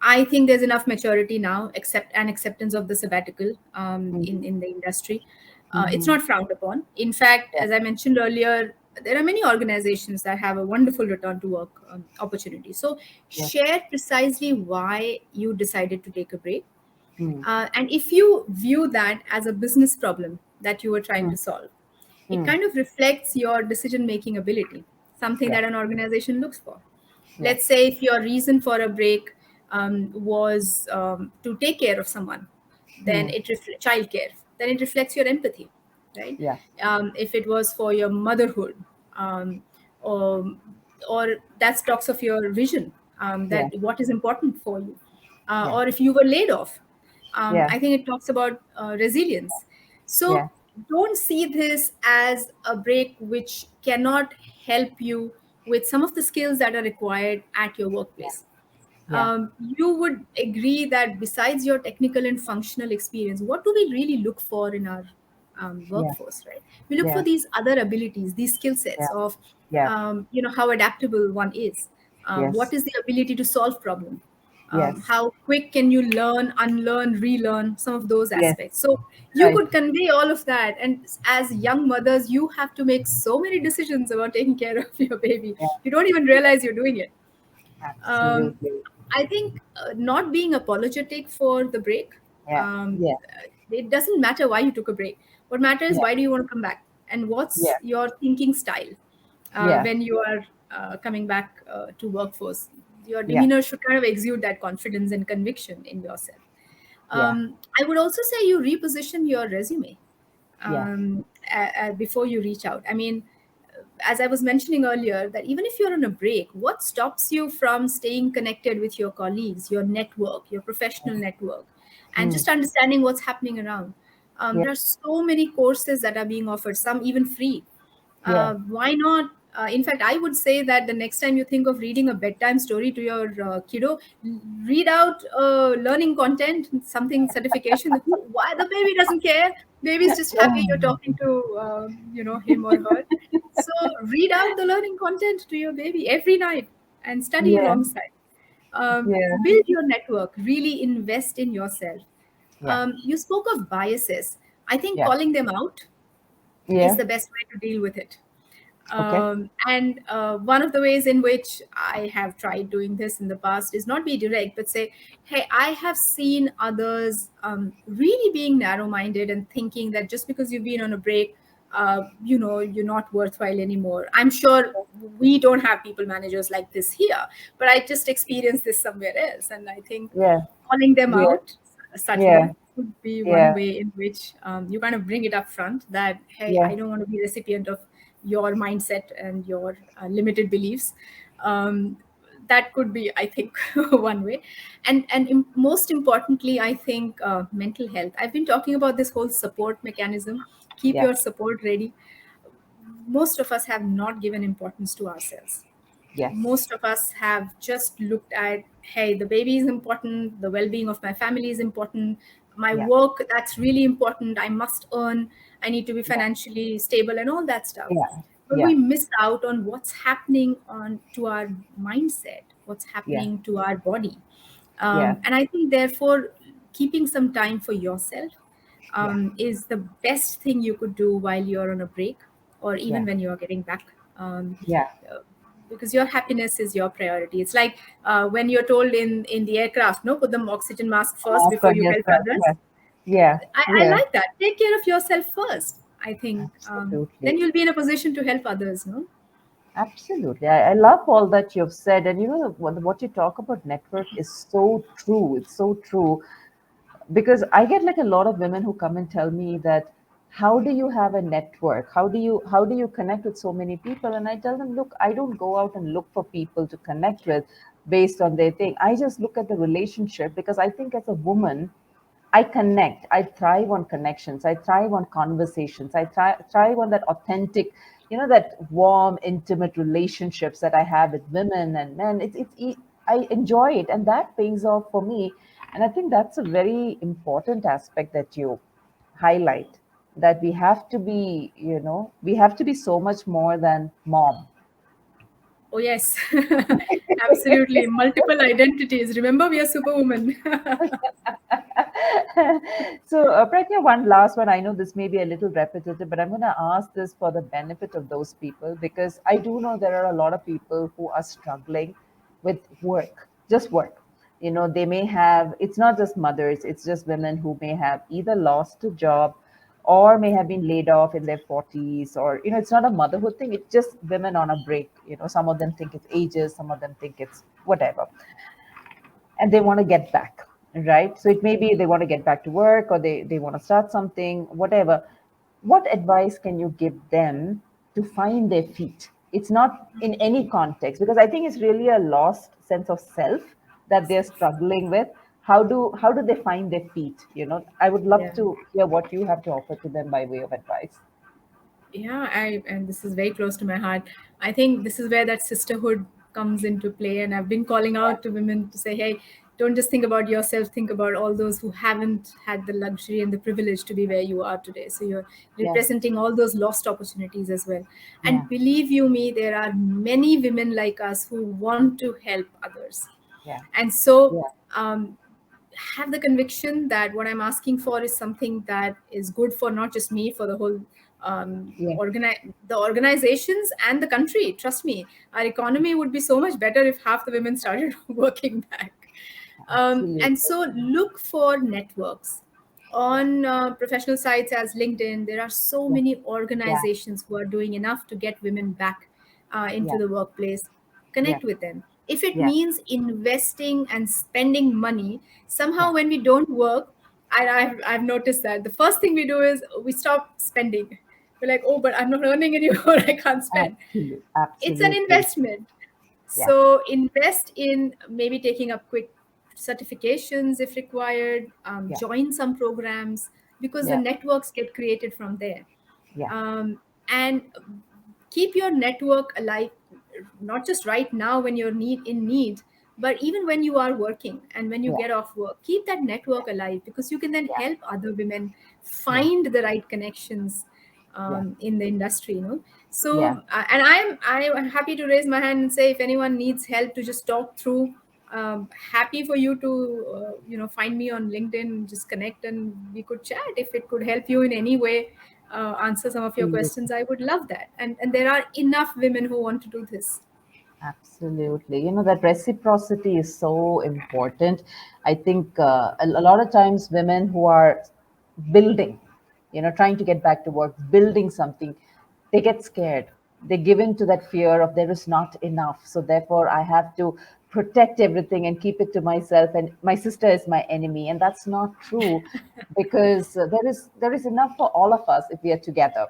I think there's enough maturity now, acceptance of the sabbatical Hmm. in the industry. It's Hmm. not frowned upon. In fact, Yeah. as I mentioned earlier, there are many organizations that have a wonderful return to work opportunity. So Yes. share precisely why you decided to take a break, Hmm. and if you view that as a business problem that you were trying Hmm. to solve, it Hmm. kind of reflects your decision making ability, something Yeah. that an organization looks for. Yeah. Let's say if your reason for a break was to take care of someone, then Hmm. childcare, then it reflects your empathy, right? Yeah. If it was for your motherhood, um, or that talks of your vision, Yeah. that what is important for you, Yeah. or if you were laid off, Yeah. I think it talks about resilience. Yeah. So don't see this as a break which cannot help you with some of the skills that are required at your Yeah. workplace. Yeah. You would agree that besides your technical and functional experience, what do we really look for in our Yeah. workforce, right? We look for Yeah. these other abilities, these skill Yeah. sets of, Yeah. how adaptable one is. What Yes. is the ability to solve problem? Yes. How quick can you learn, unlearn, relearn some of those Yes. aspects? So you Right. could convey all of that. And as young mothers, you have to make so many decisions about taking care of your baby. Yeah. You don't even realize you're doing it. um, Absolutely. I think not being apologetic for the break. Yeah. Yeah. It doesn't matter why you took a break. What matters is, Yeah. why do you want to come back, and what's Yeah. your thinking style Yeah. when you are coming back to workforce. Your Yeah. demeanor should kind of exude that confidence and conviction in yourself. Yeah. I would also say you reposition your resume Yeah. before you reach out. I mean, as I was mentioning earlier, that even if you're on a break, what stops you from staying connected with your colleagues, your network, your professional network, and Hmm. just understanding what's happening around? Yeah. There are so many courses that are being offered, some even free. Yeah. Why not? In fact, I would say that the next time you think of reading a bedtime story to your kiddo, read out learning content, something certification. Why the baby doesn't care? Baby's just happy you're talking to him or her. So read out the learning content to your baby every night and study Yeah. alongside. Yeah. Build your network, really invest in yourself. Yeah. You spoke of biases. I think Yeah. calling them out is Yeah. the best way to deal with it. Okay. And one of the ways in which I have tried doing this in the past is not be direct, but say, hey, I have seen others really being narrow minded and thinking that just because you've been on a break, you're not worthwhile anymore. I'm sure we don't have people managers like this here, but I just experienced this somewhere else. And I think Yeah. calling them Yeah. out Yeah. subtly would be one Yeah. way in which you kind of bring it up front that, hey, Yeah. I don't want to be a recipient of your mindset and your limited beliefs. um, that could be, I think, one way. And most importantly, I think mental health. I've been talking about this whole support mechanism. Keep Yeah. your support ready. Most of us have not given importance to ourselves. Yes. Most of us have just looked at, hey, the baby is important, the well-being of my family is important, my Yeah. work, that's really important, I must earn, I need to be Yeah. financially stable and all that stuff. Yeah. But Yeah. we miss out on what's happening on to our mindset, what's Yeah. happening to our body. Yeah. And I think therefore keeping some time for yourself Yeah. is the best thing you could do while you're on a break, or even Yeah. when you're getting back. Yeah. Uh, because your happiness is your priority. It's like when you're told in the aircraft, no, put the oxygen mask first Ask before on you help yourself. others. Yeah. Yeah. I Yeah. like that. Take care of yourself first. I think then Absolutely. you'll be in a position to help others. No. Absolutely. I love all that you've said. And you know, what you talk about network is so true. It's so true. Because I get like a lot of women who come and tell me that how do you have a network? How do you connect with so many people? And I tell them, look, I don't go out and look for people to connect with based on their thing. I just look at the relationship because I think as a woman, I connect. I thrive on connections. I thrive on conversations. I thrive on that authentic, that warm, intimate relationships that I have with women and men. I enjoy it, and that pays off for me. And I think that's a very important aspect that you highlight. That we have to be so much more than mom. Oh yes, absolutely. Multiple identities. Remember, we are superwoman. So, Pragya, one last one. I know this may be a little repetitive, but I'm going to ask this for the benefit of those people because I do know there are a lot of people who are struggling with work, just work. They may have, it's not just mothers, it's just women who may have either lost a job or may have been laid off in their 40s, or, it's not a motherhood thing, it's just women on a break. Some of them think it's ages, some of them think it's whatever, and they want to get back, right? So it may be they want to get back to work, or they want to start something, whatever. What advice can you give them to find their feet? It's not in any context, because I think it's really a lost sense of self that they're struggling with. How do they find their feet? I would love Yeah. to hear what you have to offer to them by way of advice. Yeah, and this is very close to my heart. I think this is where that sisterhood comes into play, and I've been calling Yeah. out to women to say, hey, don't just think about yourself, think about all those who haven't had the luxury and the privilege to be where you are today. So you're Yeah. representing all those lost opportunities as well. Yeah. And believe you me, there are many women like us who want to help others. Yeah. And so Yeah. um, have the conviction that what I'm asking for is something that is good for not just me, for the whole Yeah. the organizations and the country. Trust me, our economy would be so much better if half the women started working back. And Absolutely. so look for networks Yeah. on professional sites as LinkedIn. There are so Yeah. many Yeah. organizations who are doing enough to get women back into Yeah. the workplace. Yeah. Connect with them. If it Yeah. means investing and spending money, Yeah. somehow when we don't work, I've noticed that the first thing we do is we stop spending. We're like, oh, but I'm not earning anymore. I can't spend. Absolutely. It's an Absolutely. investment. Yeah. So invest in maybe taking up quick certifications if required, Yeah. join some programs because the Yeah. networks get created from there. Yeah. And keep your network alive, not just right now when you're in need, but even when you are working and when you Yeah. get off work, keep that network alive because you can then Yeah. help other women Yeah. find the right connections Yeah. in the industry, Yeah. so and I'm happy to raise my hand and say if anyone needs help to just talk through Happy for you to find me on LinkedIn, just connect, and we could chat if it could help you in any way. Answer some of your questions. I would love that, and there are enough women who want to do this. Absolutely. You know, that reciprocity is so important. I think a lot of times women who are building, trying to get back to work, building something, they get scared. They give in to that fear of there is not enough. So therefore, I have to protect everything and keep it to myself. And my sister is my enemy. And that's not true because there is enough for all of us if we are together,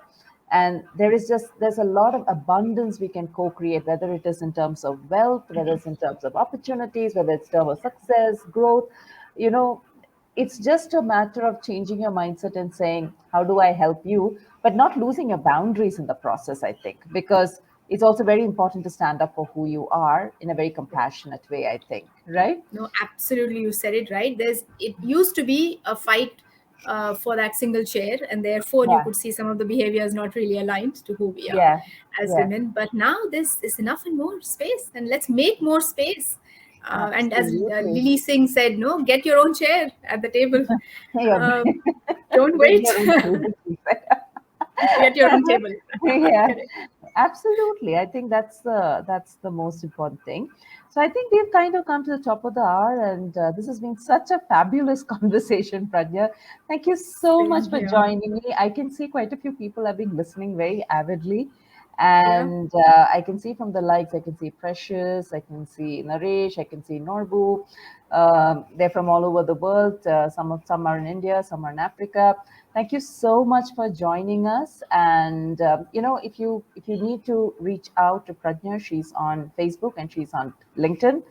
and there's a lot of abundance we can co-create, whether it is in terms of wealth, whether it's in terms of opportunities, whether it's in terms of success, growth. you know it's just a matter of changing your mindset and saying, how do I help you, but not losing your boundaries in the process, I think, because it's also very important to stand up for who you are in a very compassionate way, I think, right? No, absolutely, you said it right. It used to be a fight for that single chair, and therefore you Yeah, could see some of the behaviors not really aligned to who we are yeah, as yeah, women. But now this is enough and more space, and let's make more space. And as absolutely. Lily Singh said, no, get your own chair at the table. Yeah. Um, don't Bring wait. your own table, she said. Get your own table. Yeah, Correct. absolutely. I think that's the most important thing. So I think we've kind of come to the top of the hour, and this has been such a fabulous conversation, Pragya. Thank you so much Same for here. joining me. I can see quite a few people have been listening very avidly, Yeah. and I can see from the likes. I can see Precious, I can see Naresh, I can see Norbu. They're from all over the world. Some are in India, some are in Africa. Thank you so much for joining us. And if you need to reach out to Pragnya, she's on Facebook and she's on LinkedIn.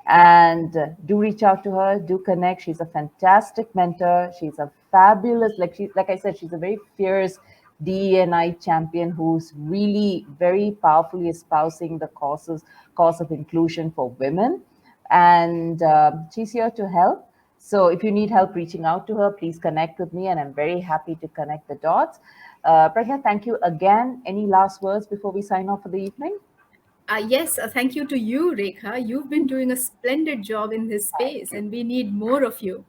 And do reach out to her. Do connect. She's a fantastic mentor. She's a fabulous, like I said, she's a very fierce DEI champion who's really very powerfully espousing the cause of inclusion for women, and she's here to help. So if you need help reaching out to her, please connect with me, and I'm very happy to connect the dots. Pragya, thank you again. Any last words before we sign off for the evening? Yes, thank you to you, Rekha. You've been doing a splendid job in this space, and we need more of you.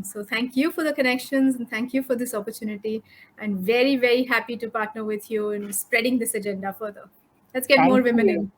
So, thank you for the connections and thank you for this opportunity. And very, very happy to partner with you in spreading this agenda further. Let's get more Thank women you. in.